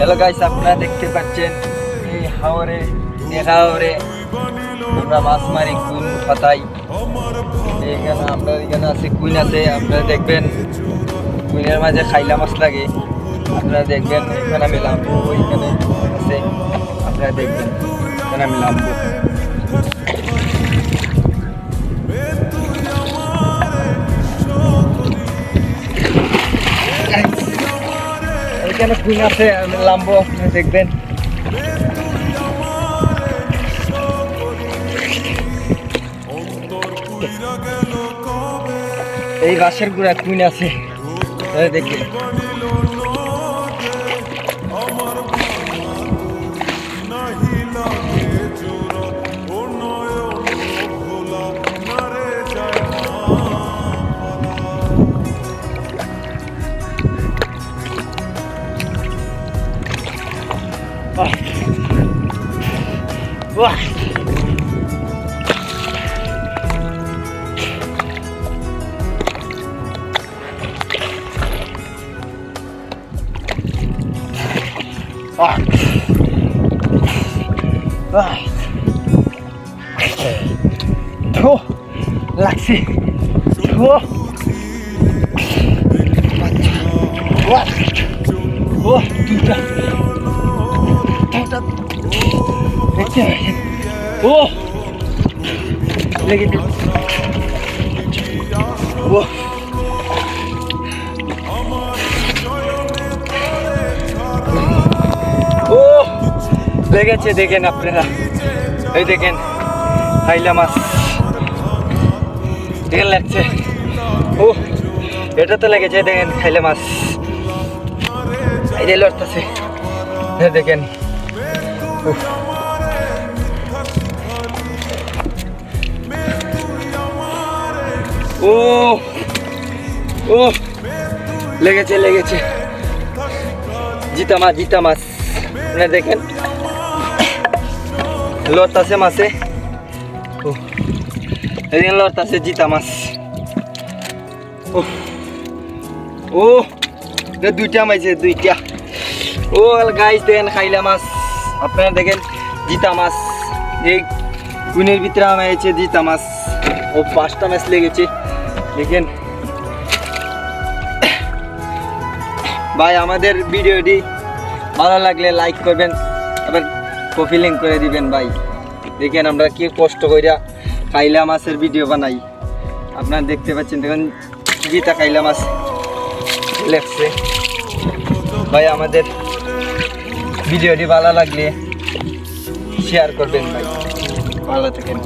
Hello guys, আপনারা দেখতে পাচ্ছেন এই হাওরে আমরা মাছ মারি কুইন পাতাই। এইখানে আমরা এখানে আছে কুইন আছে, আপনারা দেখবেন কুইনের মাঝে খাইলা মাছ লাগে। আপনারা দেখবেন এখানে আমি লাম্বো, ওইখানে আছে আপনারা দেখবেন এখানে আমি লাম্বো। এখানে কুইন আছে, আমি লাম্বো, আপনারা দেখবেন। এই বাঁশের গুড়া কুইন আছে, দেখবেন। Wah. Wah. Wah. Tuh, laksi. Tuh. Wah. Wah, tidak. Oh, lagi tu. Oh, oh, লেগেছে দেখেন আপনারা, এই দেখেন হাইলা মাছ দেখেন লাগছে। ও, এটা তো লেগেছে দেখেন হাইলা মাছ, এই যে লড়তেছে দেখেন। ও ও লেগেছে জিতা মাছ আপনারা দেখেন লড়তাছে মাছে। ও এদিকে লড়তাছে জিতা মাছ। ও ও দুইটা মাইছে, দুইটা। ও গাইস দেখেন খাইলা মাছ, আপনারা দেখেন জিতা মাছ। এই কুইনের ভিতরে আমাইছে জিতা মাছ। ও 5টা মাছ লেগেছে দেখেন। ভাই আমাদের ভিডিওটি ভালো লাগলে লাইক করবেন, আবার কপি লিঙ্ক করে দিবেন ভাই। দেখেন আমরা কি কষ্ট কইরা খাইলা মাছের ভিডিও বানাই, আপনারা দেখতে পাচ্ছেন। দেখুন জিতা খাইলা মাছ লেগছে। ভাই আমাদের ভিডিওটি ভালো লাগলে শেয়ার করবেন ভাই। ভালো থাকেন।